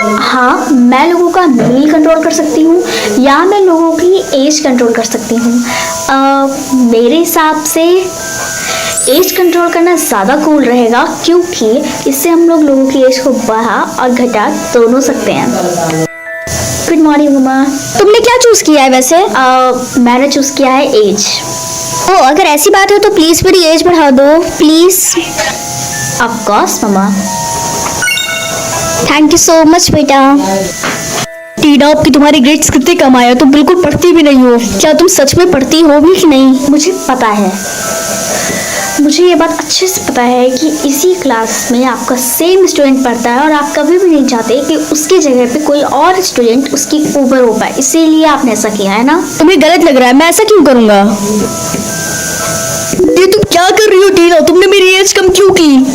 हाँ, मैं लोगों का मील कंट्रोल कर सकती हूँ या मैं लोगों की एज कंट्रोल कर सकती हूँ। मेरे हिसाब से एज कंट्रोल करना ज़्यादा कूल रहेगा, क्योंकि इससे हम लोगों की एज को बढ़ा और घटा दोनों सकते हैं। गुड मॉर्निंग मम्मा। तुमने क्या चूज किया है वैसे? मैंने चूज़ किया है एज। ओ, अगर ऐसी बात है तो प्लीज मेरी एज बढ़ा दो, प्लीज। ऑफ कोर्स मम्मा। थैंक यू सो मच बेटा। टीना, आपकी तुम्हारे ग्रेड्स कितने कम आए, तुम बिल्कुल पढ़ती भी नहीं हो। क्या तुम सच में पढ़ती हो भी कि नहीं? मुझे पता है, मुझे ये बात अच्छे से पता है कि इसी क्लास में आपका सेम स्टूडेंट पढ़ता है और आप कभी भी नहीं चाहते कि उसकी जगह पे कोई और स्टूडेंट उसकी ऊपर हो पाए, इसीलिए आपने ऐसा किया है ना। तुम्हें गलत लग रहा है, मैं ऐसा क्यों करूंगा? ये तुम क्या कर रही हो टीना? तुमने मेरी एज कम क्यों की?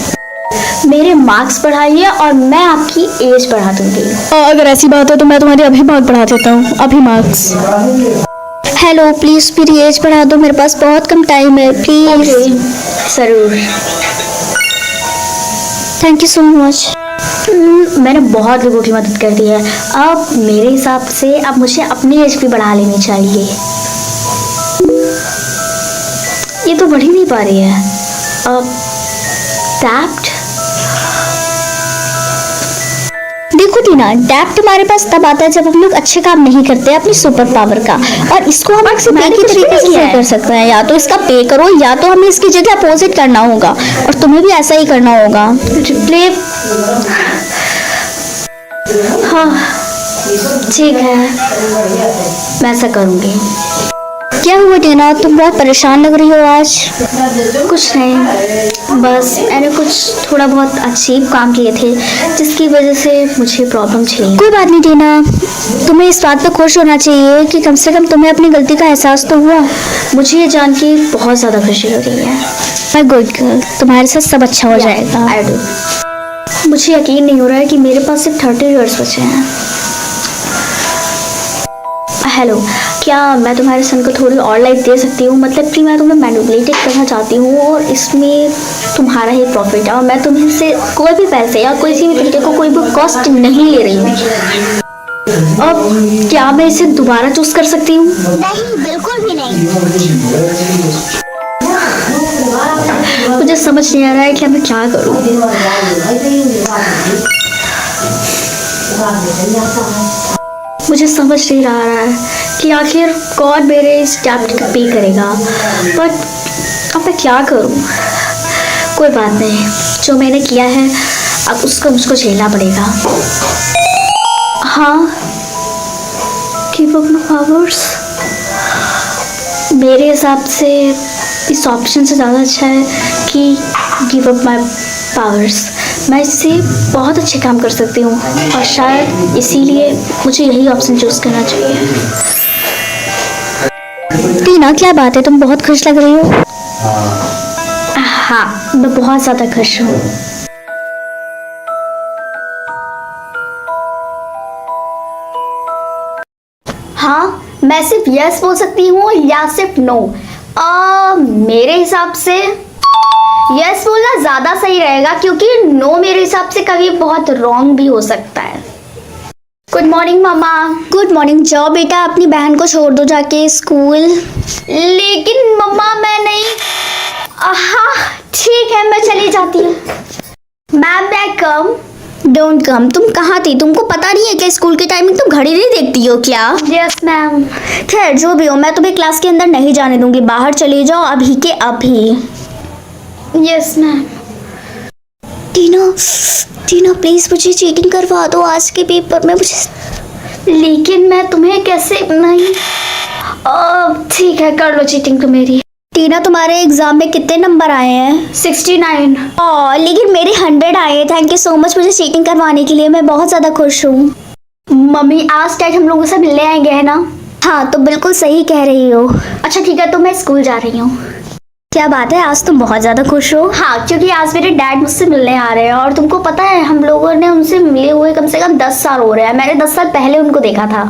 मेरे मार्क्स बढ़ाइए और मैं आपकी एज बढ़ा दूंगी। अगर ऐसी बात है तो मैं तुम्हारे अभी मार्क्स बढ़ा देता हूँ, अभी मार्क्स। हेलो, प्लीज मेरी एज बढ़ा दो, मेरे पास बहुत कम टाइम है, प्लीज। जरूर। Thank you so much. मैंने बहुत लोगों की मदद कर दी है। अब मेरे हिसाब से अब मुझे अपनी एज भी बढ़ा लेनी चाहिए। ये तो बढ़ ही नहीं पा रही है। अब टैक्ट। देखो टीना, डेप्थ हमारे पास तब आता है जब हम लोग अच्छे काम नहीं करते अपनी सुपर पावर का, और इसको हम सिर्फ एक ही तरीके से सही कर सकते हैं, या तो इसका पे करो या तो हमें इसकी जगह अपोजिट करना होगा, और तुम्हें भी ऐसा ही करना होगा। रिप्ले। हाँ ठीक है, मैं ऐसा करूँगी। क्या हुआ टीना, तुम बहुत परेशान लग रही हो आज? कुछ नहीं, बस मैंने कुछ थोड़ा बहुत अजीब काम किए थे जिसकी वजह से मुझे प्रॉब्लम थी। कोई बात नहीं टीना, तुम्हें इस बात पे खुश होना चाहिए कि कम से कम तुम्हें अपनी गलती का एहसास तो हुआ। मुझे ये जान के बहुत ज़्यादा खुशी हो रही है। मैं गुड गर्ल, तुम्हारे साथ सब अच्छा हो जाएगा। I do। मुझे यकीन नहीं हो रहा है कि मेरे पास सिर्फ 30 इयर्स बचे हैं। हेलो, क्या मैं तुम्हारे सन को थोड़ी और लाइफ दे सकती हूँ? मतलब कि मैं तुम्हें मैनिपुलेटेड करना चाहती हूँ और इसमें तुम्हारा ही प्रॉफिट है, और मैं तुम्हें से कोई भी पैसे या कोई भी तरीके को कोई भी कॉस्ट नहीं ले रही हूँ। अब क्या मैं इसे दोबारा चूज कर सकती हूँ? नहीं, बिल्कुल भी नहीं। मुझे समझ नहीं आ रहा है कि मैं क्या करूँ। मुझे समझ नहीं आ रहा है कि आखिर कौन मेरे इस डेब्ट को पे करेगा, बट अब मैं क्या करूं? कोई बात नहीं, जो मैंने किया है अब उसको मुझको झेलना पड़ेगा। हाँ, गिव अप माय पावर्स। मेरे हिसाब से इस ऑप्शन से ज़्यादा अच्छा है कि गिव अप माय पावर्स। मैं इससे बहुत अच्छे काम कर सकती हूँ और शायद इसीलिए मुझे यही ऑप्शन चूज करना चाहिए। टीना, क्या बात है, तुम बहुत खुश लग रही हो। हाँ, मैं बहुत ज़्यादा खुश हूँ। हाँ, मैं सिर्फ यस बोल सकती हूँ या सिर्फ नो। मेरे हिसाब से यस बोलना ज़्यादा सही रहेगा, क्योंकि नो मेरे हिसाब से कभी बहुत रॉन्ग भी हो सकता है। गुड मॉर्निंग मामा। Good morning. जाओ बेटा, अपनी बहन को छोड़ दो जाके स्कूल। लेकिन मम्मा मैं नहीं। हाँ ठीक है, मैं चली जाती हूँ। मैम मैं कम। Don't come. तुम कहाँ थी? तुमको पता नहीं है कि स्कूल की टाइमिंग तुम घड़ी नहीं देखती हो क्या? Yes ma'am. खैर जो भी हो, मैं तुम्हें क्लास के अंदर नहीं जाने दूंगी, बाहर चले जाओ अभी के अभी। Yes ma'am. टीना प्लीज मुझे चीटिंग करवा दो आज के पेपर में मुझे। लेकिन मैं तुम्हें कैसे? नहीं, ठीक है, कर लो चीटिंग तो मेरी। टीना, तुम्हारे एग्जाम में कितने नंबर आए हैं? 69। लेकिन मेरे 100 आए। थैंक यू सो मच मुझे चीटिंग करवाने के लिए, मैं बहुत ज़्यादा खुश हूँ। मम्मी आज टाइम हम लोगों से मिलने आएंगे है ना? हाँ, तो बिल्कुल सही कह रही हो। अच्छा ठीक है, तो मैं स्कूल जा रही हूँ। क्या बात है, आज तुम बहुत ज़्यादा खुश हो? हाँ, क्योंकि आज मेरे डैड मुझसे मिलने आ रहे हैं, और तुमको पता है हम लोगों ने उनसे मिले हुए कम से कम 10 साल हो रहे हैं। मैंने 10 साल पहले उनको देखा था।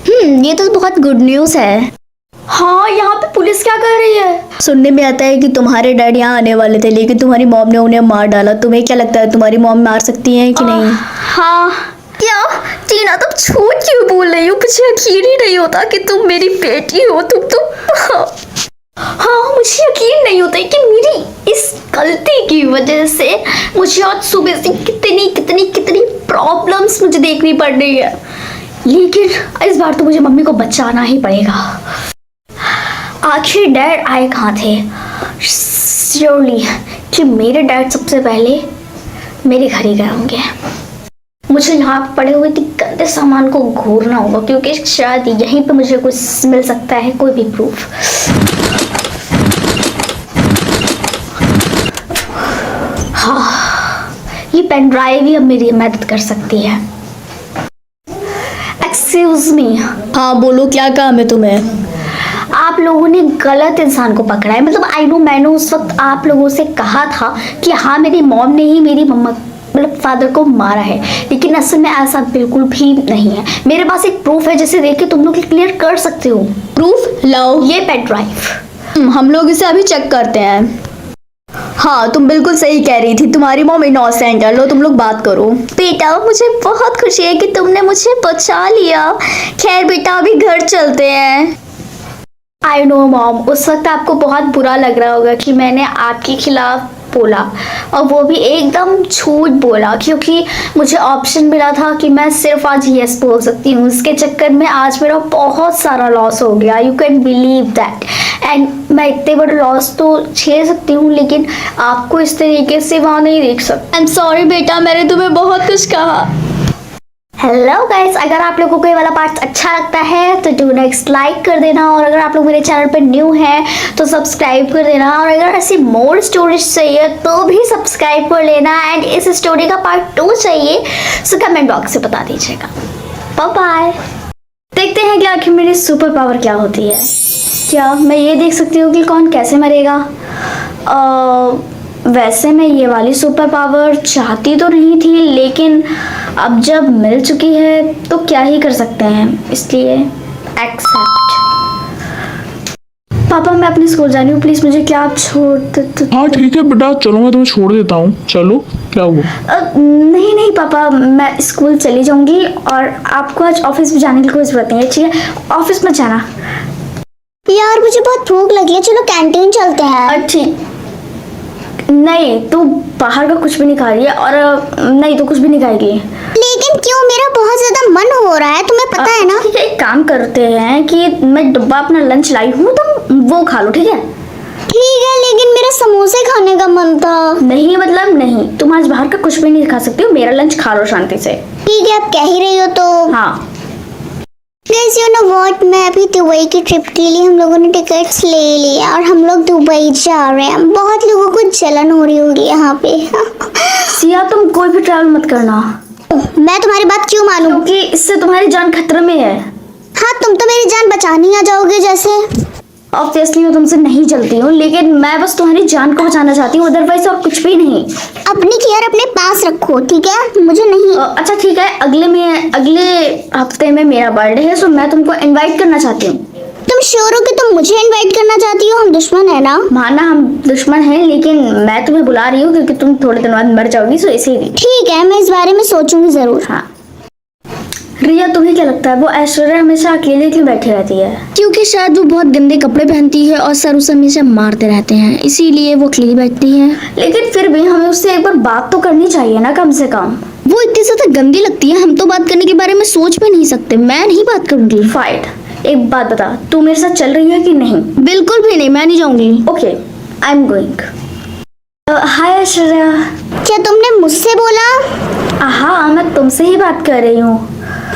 ये तो बहुत गुड न्यूज़ है। हाँ, यहाँ पे पुलिस क्या कर रही है? सुनने में आता है कि तुम्हारे डैड यहाँ आने वाले थे, लेकिन तुम्हारी मॉम ने उन्हें मार डाला। तुम्हें क्या लगता है, तुम्हारी मॉम मार सकती है कि नहीं? हाँ। क्या? टीना तुम झूठ क्यों बोल रही हो? मुझे यकीन ही नहीं होता कि तुम मेरी बेटी हो। तुम हाँ, मुझे यकीन नहीं होता कि मेरी इस गलती की वजह से मुझे आज सुबह से कितनी कितनी कितनी प्रॉब्लम्स मुझे देखनी पड़ रही है, लेकिन इस बार तो मुझे मम्मी को बचाना ही पड़ेगा। आखिर डैड आए कहाँ थे? श्योरली कि मेरे डैड सबसे पहले मेरे घर ही गए होंगे। मुझे यहाँ पड़े हुए गंदे सामान को घूरना होगा, क्योंकि शायद यहीं पे मुझे कुछ मिल सकता है, कोई भी प्रूफ। हाँ, ये पेन ड्राइव ही अब मेरी मदद कर सकती है। Excuse me. हाँ बोलो, क्या काम है तुम्हें? आप लोगों ने गलत इंसान को पकड़ा है। मतलब आई नो, मैंने उस वक्त आप लोगों से कहा था कि हाँ मेरी मॉम ने ही मेरी मम्मा मतलब फादर को मारा है, लेकिन असल में ऐसा बिल्कुल भी नहीं है। मेरे पास एक प्रूफ है जिसे देख के तुम लोग क्लियर कर सकते हो। प्रूफ लाओ। ये पेन ड्राइव। हम लोग इसे अभी चेक करते हैं। हाँ तुम बिल्कुल सही कह रही थी, तुम्हारी मॉम इनोसेंट है। लो तुम लोग बात करो। बेटा मुझे बहुत खुशी है कि तुमने मुझे बचा लिया। खैर बेटा अभी घर चलते हैं। आई नो मॉम, उस वक्त आपको बहुत बुरा लग रहा होगा कि मैंने आपके खिलाफ बोला, और वो भी एकदम झूठ बोला, क्योंकि मुझे ऑप्शन मिला था कि मैं सिर्फ आज यस बोल सकती हूँ। उसके चक्कर में आज मेरा बहुत सारा लॉस हो गया। You can believe that. And मैं इतने बड़े लॉस तो झेल सकती हूँ, लेकिन आपको इस तरीके से वहाँ नहीं देख सकती। आई एम सॉरी बेटा, मैंने तुम्हें बहुत कुछ कहा। हेलो गाइस, अगर आप लोगों को ये वाला पार्ट अच्छा लगता है तो डू नेक्स्ट लाइक कर देना, और अगर आप लोग मेरे चैनल पर न्यू हैं तो सब्सक्राइब कर देना, और अगर ऐसी मोर स्टोरीज चाहिए तो भी सब्सक्राइब कर लेना। एंड इस स्टोरी का पार्ट 2 चाहिए तो कमेंट बॉक्स से बता दीजिएगा। Bye bye. देखते हैं कि आखिर मेरी सुपर पावर क्या होती है। क्या मैं ये देख सकती हूँ कि कौन कैसे मरेगा? वैसे मैं ये वाली सुपर पावर चाहती तो नहीं थी, लेकिन अब जब मिल चुकी है तो क्या ही कर सकते हैं, इसलिए एक्सेप्ट। पापा मैं अपने स्कूल जा रही हूँ, प्लीज मुझे क्या आप छोड़ दे? हाँ ठीक है बेटा, चलो मैं तुम्हें छोड़ देता हूँ। चलो, क्या हुआ? नहीं नहीं पापा, मैं स्कूल चली जाऊंगी, और आपको आज ऑफिस में जाने की कोई जरूरत नहीं है, ठीक है? ऑफिस में जाना। यार मुझे बहुत भूख लगी है, चलो कैंटीन चलते हैं। ठीक। नहीं, तू बाहर का कुछ भी नहीं खा रही है, और नहीं तो कुछ भी नहीं खाएगी। लेकिन क्यों, मेरा बहुत ज्यादा मन हो रहा है, तुम्हें पता है ना। ठीक है, एक काम करते हैं कि मैं डब्बा अपना लंच लाई हूँ, तुम वो खा लो, ठीक है? ठीक है, लेकिन मेरा समोसे खाने का मन था। नहीं मतलब नहीं, तुम आज बाहर का कुछ भी नहीं खा सकती हो, मेरा लंच खा लो शांति से। ठीक है, आप कह ही रही हो तो। हाँ गाइस यू नो व्हाट, मैं अभी दुबई की ट्रिप के लिए हम लोगों ने टिकट्स ले लिया और हम लोग दुबई जा रहे हैं। बहुत लोगों को जलन हो रही होगी यहाँ पे। सिया तुम कोई भी ट्रैवल मत करना। मैं तुम्हारी बात क्यों मानूं? क्योंकि इससे तुम्हारी जान खतरे में है। हाँ तुम तो मेरी जान बचाने आ जाओगे जैसे। ऑब्वियसली मैं तुमसे नहीं चलती हूँ, लेकिन मैं बस तुम्हारी जान को बचाना चाहती हूँ, अदरवाइज और कुछ भी नहीं। अपनी केयर अपने पास रखो, ठीक है? मुझे नहीं। अच्छा ठीक है, अगले हफ्ते में मेरा बर्थडे है, सो मैं तुमको इनवाइट करना चाहती हूँ। तुम श्योर हो कि तुम मुझे इनवाइट करना चाहती हो? हम दुश्मन है ना? माना हम दुश्मन हैं, लेकिन मैं तुम्हें बुला रही हूँ क्योंकि तुम थोड़े दिन बाद मर जाओगी, सो इसीलिए। ठीक है, मैं इस बारे में सोचूंगी जरूर। हाँ रिया, तुम्हें क्या लगता है वो ऐश्वर्या हमेशा अकेले क्यों बैठी रहती है? क्योंकि शायद वो बहुत गंदे कपड़े पहनती है और सर उसे हमेशा मारते रहते हैं, इसीलिए वो अकेली बैठती है। लेकिन फिर भी हमें उससे एक बार बात तो करनी चाहिए ना, कम से कम। वो इतनी ज्यादा गंदी लगती है, हम तो बात करने के बारे में सोच भी नहीं सकते। मैं नहीं बात करूंगी। फाइट। एक बात बता, तू मेरे साथ चल रही है कि नहीं? बिल्कुल भी नहीं, मैं नहीं जाऊंगी। Okay, I am going. Hi Aishwarya. क्या तुमने मुझसे बोला? हाँ, मैं तुमसे ही बात कर रही हूँ।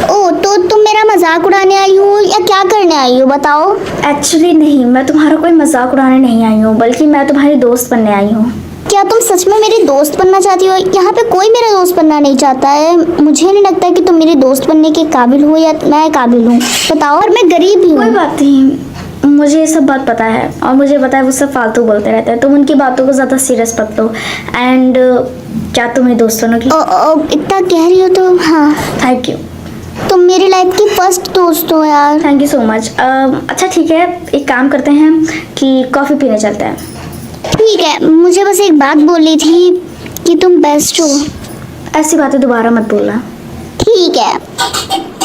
ओ, तो तुम मेरा मजाक उड़ाने आई हो या क्या करने आई हो, बताओ? एक्चुअली नहीं, मैं तुम्हारा कोई मजाक उड़ाने नहीं आई हूँ, बल्कि मैं तुम्हारी दोस्त बनने आई हूँ। क्या तुम सच में मेरी दोस्त बनना चाहती हो? यहाँ पे कोई मेरा दोस्त बनना नहीं चाहता है। मुझे नहीं लगता कि तुम मेरी दोस्त बनने के काबिल हो या मैं काबिल हूँ, बताओ। और मैं गरीब ही हूँ। कोई बात नहीं, मुझे ये सब बात पता है, और मुझे पता है वो सब फालतू बोलते रहते हैं, तुम उनकी बातों को ज़्यादा सीरियस मत लो। एंड क्या तुम मेरी दोस्त बनोगी? इतना कह रही हो तो हाँ। Thank you. तुम मेरी लाइफ की फर्स्ट दोस्त हो यार। Thank you so much. अच्छा ठीक है, एक काम करते हैं कि कॉफ़ी पीने चलते हैं। ठीक है, मुझे बस एक बात बोली थी कि तुम बेस्ट हो। ऐसी बातें दोबारा मत बोलना। ठीक है